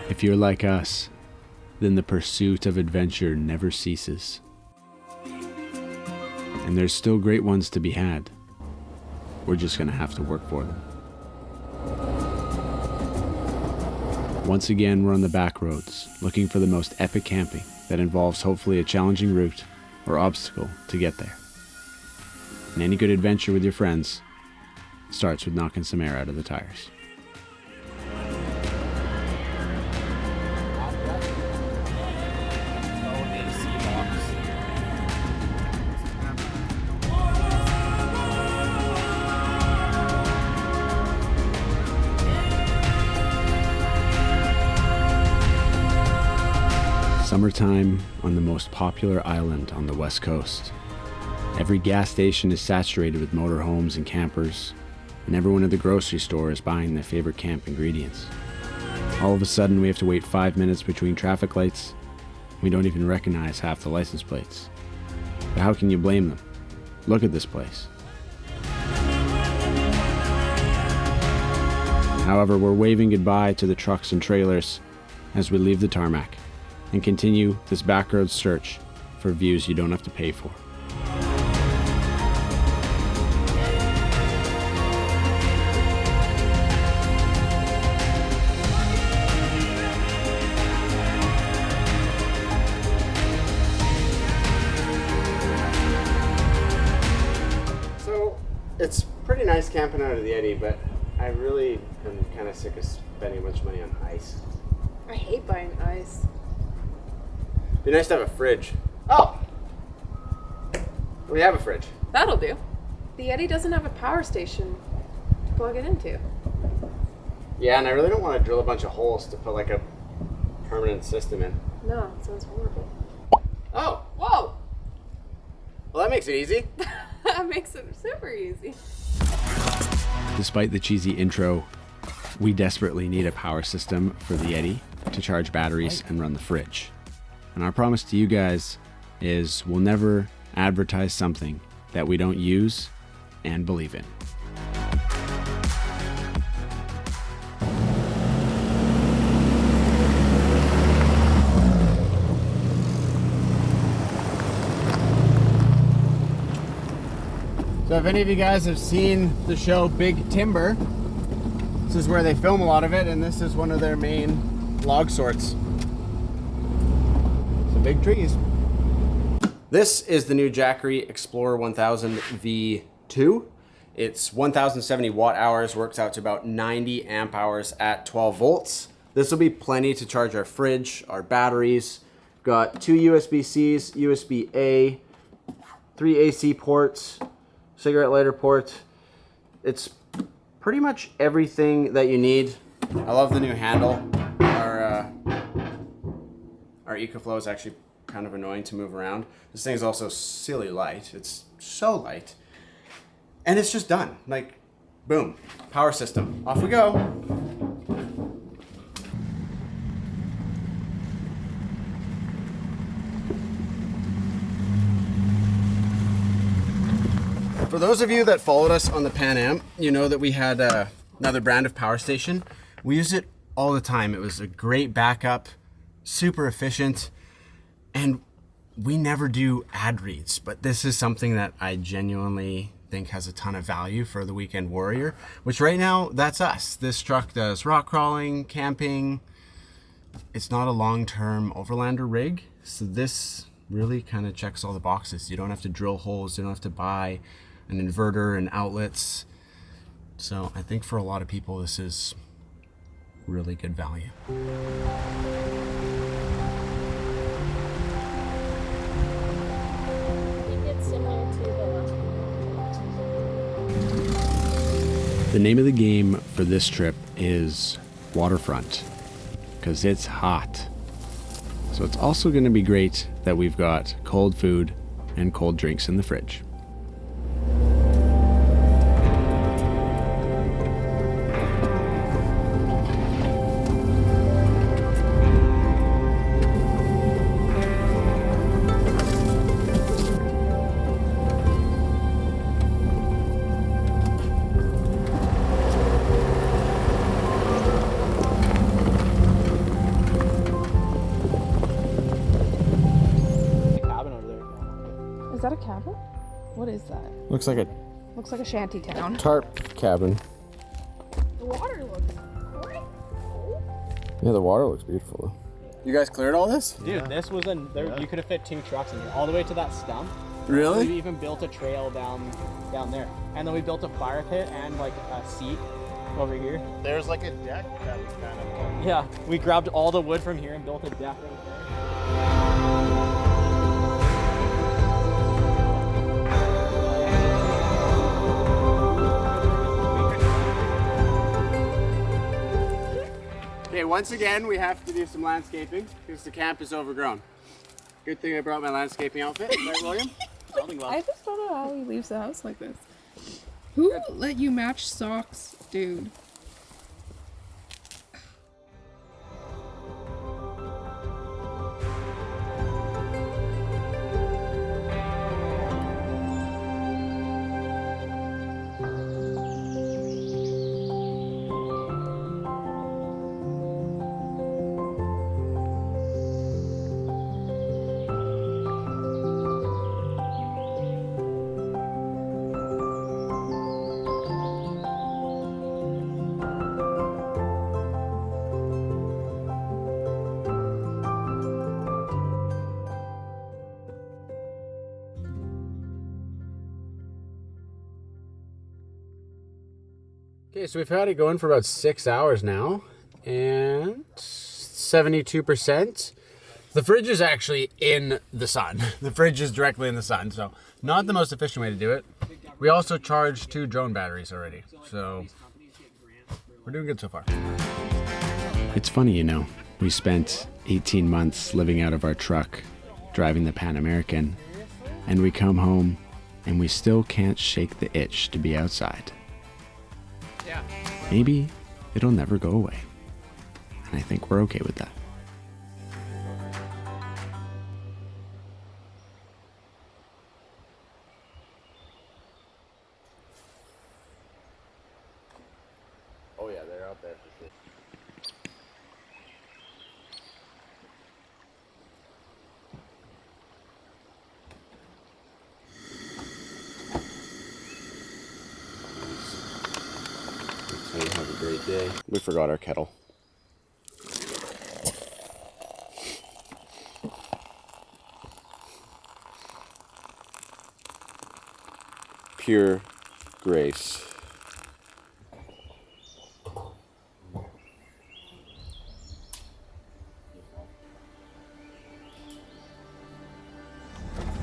If you're like us, then the pursuit of adventure never ceases. And there's still great ones to be had. We're just gonna have to work for them. Once again, we're on the back roads, looking for the most epic camping that involves hopefully a challenging route or obstacle to get there. And any good adventure with your friends starts with knocking some air out of the tires. Summertime on the most popular island on the west coast. Every gas station is saturated with motorhomes and campers, and everyone at the grocery store is buying their favorite camp ingredients. All of a sudden, we have to wait 5 minutes between traffic lights. We don't even recognize half the license plates. But how can you blame them? Look at this place. However, we're waving goodbye to the trucks and trailers as we leave the tarmac and continue this backroad search for views you don't have to pay for. So it's pretty nice camping out of the Eddy, but I really am kind of sick of spending a bunch of money on ice. I hate buying ice. Be nice to have a fridge. Oh! We have a fridge. That'll do. The Eddy doesn't have a power station to plug it into. Yeah, and I really don't want to drill a bunch of holes to put like a permanent system in. No, it sounds horrible. Oh! Whoa! Well, that makes it easy. That makes it super easy. Despite the cheesy intro, we desperately need a power system for the Eddy to charge batteries and run the fridge. And our promise to you guys is we'll never advertise something that we don't use and believe in. So if any of you guys have seen the show Big Timber, this is where they film a lot of it, and this is one of their main log sorts. Some big trees. This is the new Jackery Explorer 1000 V2. It's 1070 watt hours, works out to about 90 amp hours at 12 volts. This will be plenty to charge our fridge, our batteries. Got 2 USB-Cs, USB-A, 3 AC ports, cigarette lighter port. It's pretty much everything that you need. I love the new handle. Our EcoFlow is actually kind of annoying to move around. This thing is also silly light. It's so light. And it's just done. Like, boom, power system. Off we go. For those of you that followed us on the Pan Am, you know that we had another brand of power station. We use it all the time. It was a great backup, super efficient, and we never do ad reads, but this is something that I genuinely think has a ton of value for the weekend warrior, which right now, that's us. This truck does rock crawling, camping. It's not a long-term overlander rig, so this really kind of checks all the boxes. You don't have to drill holes, you don't have to buy an inverter and outlets. So I think for a lot of people, this is really good value. The name of the game for this trip is Waterfront, because it's hot. So it's also going to be great that we've got cold food and cold drinks in the fridge. that a cabin? What is that? Looks like a Looks like a shanty town. tarp cabin. The water looks great. Yeah, the water looks beautiful. You guys cleared all this? Dude, this was you could have fit 2 trucks in here, all the way to that stump. Really? We even built a trail down there. And then we built a fire pit and like a seat over here. There's like a deck that we kind of... Yeah, we grabbed all the wood from here and built a deck right there. Okay, once again, we have to do some landscaping because the camp is overgrown. Good thing I brought my landscaping outfit, right, William? Building well. I just don't know how he leaves the house like this. Who let you match socks, dude? Okay, so we've had it going for about 6 hours now, and 72%. The fridge is actually in the sun. The fridge is directly in the sun, so not the most efficient way to do it. We also charged 2 drone batteries already, so we're doing good so far. It's funny, you know, we spent 18 months living out of our truck, driving the Pan American, and we come home and we still can't shake the itch to be outside. Maybe it'll never go away. And I think we're okay with that. Oh yeah, they're out there for sure. So you have a great day. We forgot our kettle. Pure grace.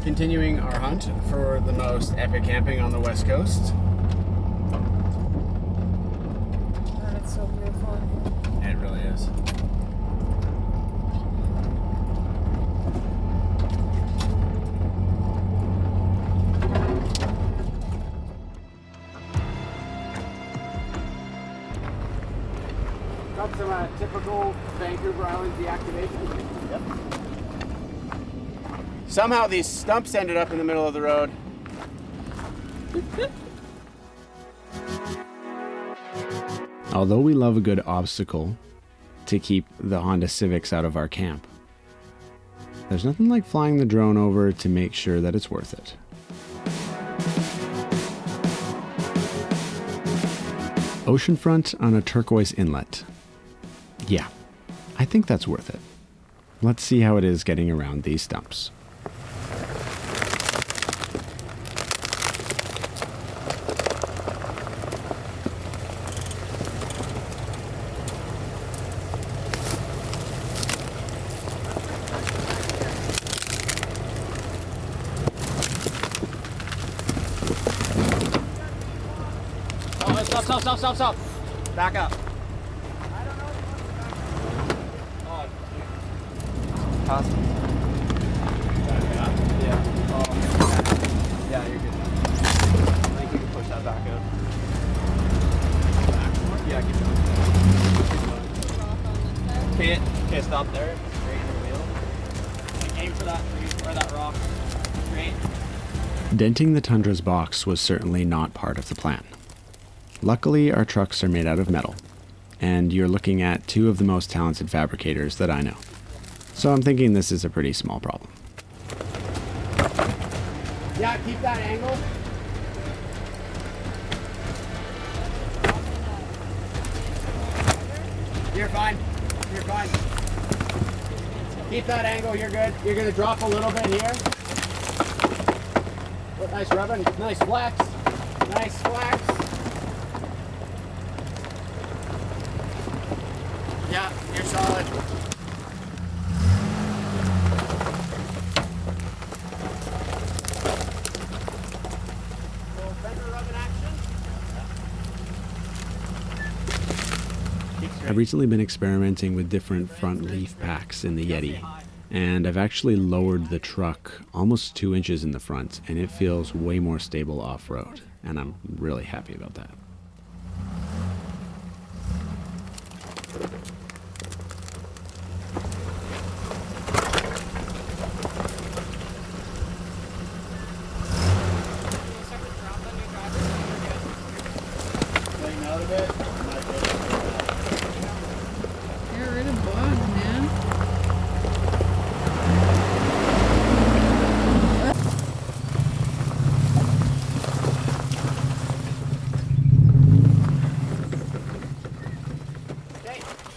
Continuing our hunt for the most epic camping on the West Coast. God, it's so beautiful in here. It really is. Got some typical Vancouver Island deactivation. Yep. Somehow these stumps ended up in the middle of the road. Although we love a good obstacle to keep the Honda Civics out of our camp, there's nothing like flying the drone over to make sure that it's worth it. Oceanfront on a turquoise inlet. Yeah, I think that's worth it. Let's see how it is getting around these stumps. Oh, stop. Back up. Oh, pass. Yeah. Oh, yeah, you're good. I think you can push that back up. Yeah, keep going. Okay, stop there. Straight in the wheel. Aim for that tree or that rock. Straight. Denting the Tundra's box was certainly not part of the plan. Luckily, our trucks are made out of metal, and you're looking at 2 of the most talented fabricators that I know. So I'm thinking this is a pretty small problem. Yeah, keep that angle. You're fine. You're fine. Keep that angle. You're good. You're gonna drop a little bit here. Nice rubbing. Nice flex. Nice flex. Yeah, you're solid. Little fender rubbing action. I've recently been experimenting with different front leaf packs in the Yeti, and I've actually lowered the truck almost 2 inches in the front, and it feels way more stable off-road, and I'm really happy about that. Clean out a bit. Get rid of bugs, man.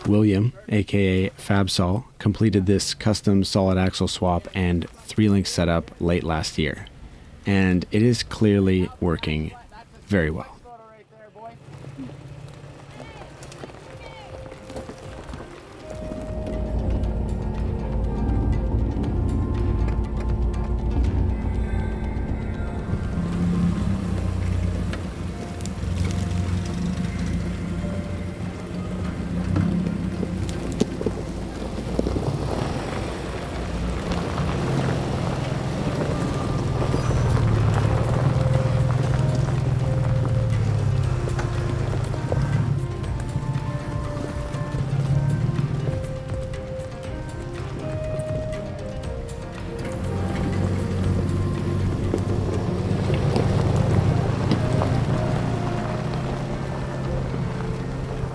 William, aka Fabsol, completed this custom solid axle swap and 3-link setup late last year, and it is clearly working very well.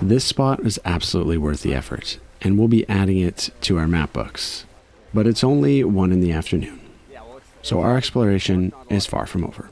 This spot is absolutely worth the effort, and we'll be adding it to our map books. But it's only 1 in the afternoon, so our exploration is far from over.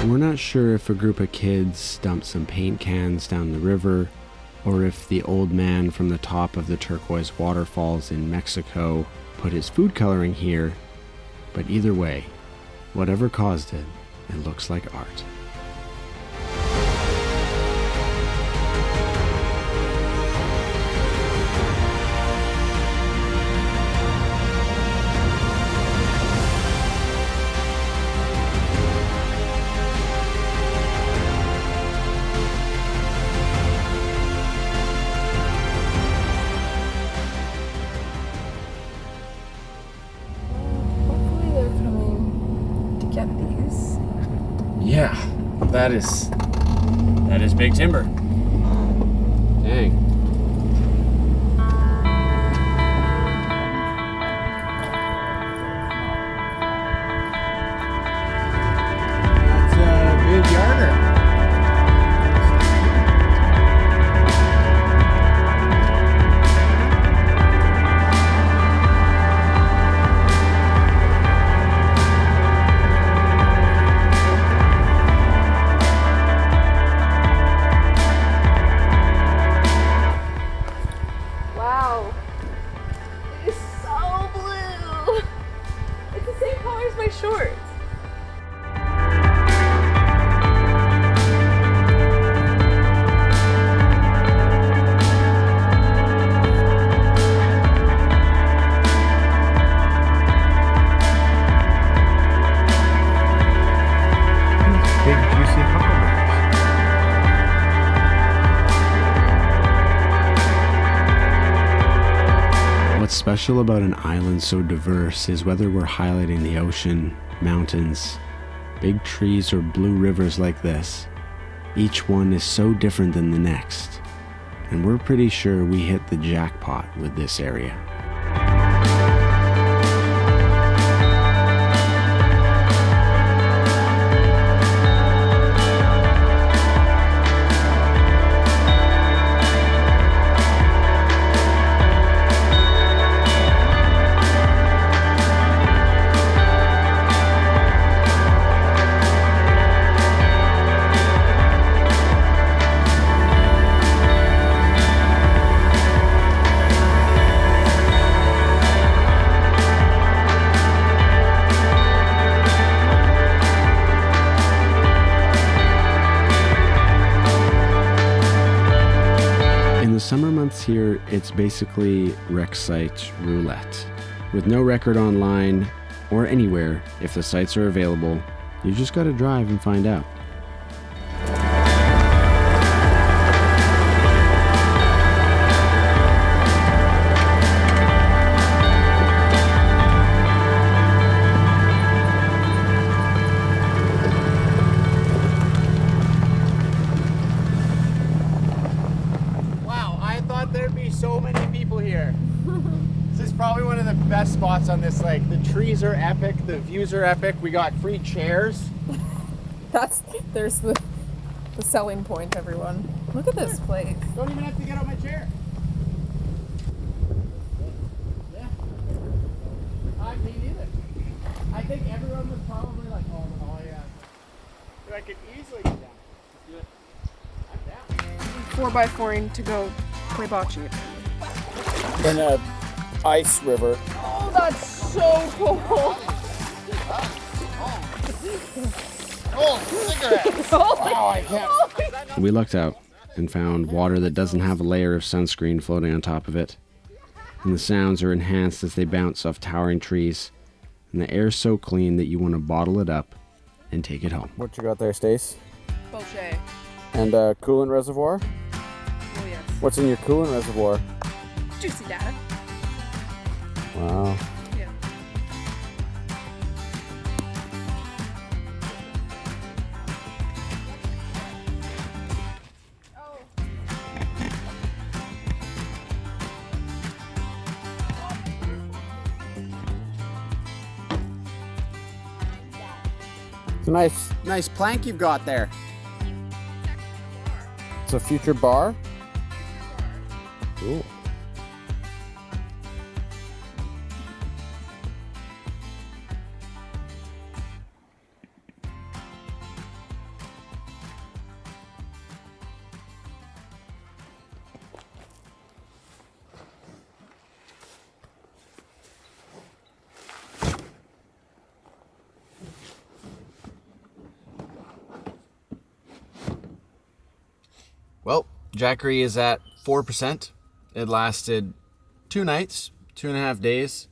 We're not sure if a group of kids dumped some paint cans down the river, or if the old man from the top of the turquoise waterfalls in Mexico put his food coloring here, but either way, whatever caused it, it looks like art. Hopefully they're coming to get these. Yeah, that is big timber. Dang. That's a big yarder. special about an island so diverse is whether we're highlighting the ocean, mountains, big trees, or blue rivers like this. Each one is so different than the next, and we're pretty sure we hit the jackpot with this area. In the summer months here, it's basically wreck site roulette. With no record online or anywhere, if the sites are available, you just gotta drive and find out. There'd be so many people here. This is probably one of the best spots on this lake. The trees are epic, the views are epic. We got free chairs. There's the selling point, everyone. Look at this place. Don't even have to get on my chair. Yeah. Me neither. I think everyone was probably like, oh yeah. But I could easily get down. Do it. I'm down. 4x4ing to go play bocce. In a ice river. Oh, that's so cool. Oh, cigarettes. Oh, I can't. We lucked out and found water that doesn't have a layer of sunscreen floating on top of it. And the sounds are enhanced as they bounce off towering trees. And the air's so clean that you want to bottle it up and take it home. What you got there, Stace? Bocce. And coolant reservoir? Oh, yes. What's in your coolant reservoir? Juicy data. Wow. Yeah. It's a nice plank you've got there. It's a future bar? Cool. Well, Jackery is at 4%. It lasted 2 nights, 2.5 days.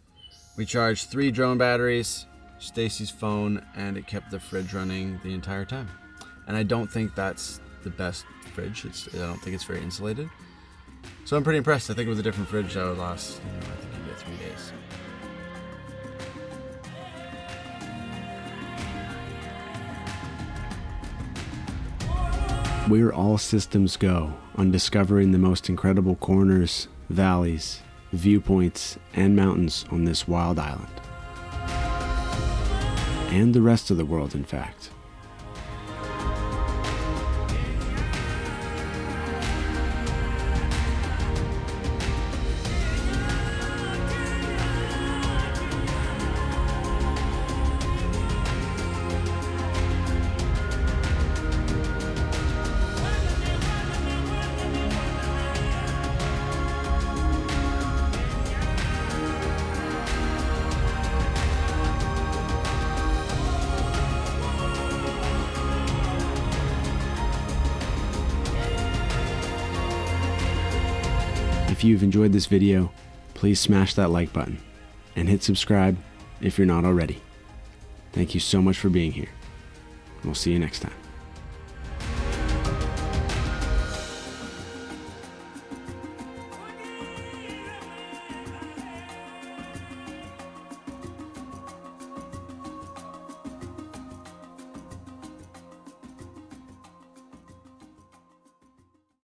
We charged 3 drone batteries, Stacy's phone, and it kept the fridge running the entire time. And I don't think that's the best fridge. I don't think it's very insulated. So I'm pretty impressed. I think with a different fridge that would last, I think you get 3 days. We're all systems go on discovering the most incredible corners, valleys, viewpoints, and mountains on this wild island. And the rest of the world, in fact. If you've enjoyed this video, please smash that like button and hit subscribe if you're not already. Thank you so much for being here. We'll see you next time.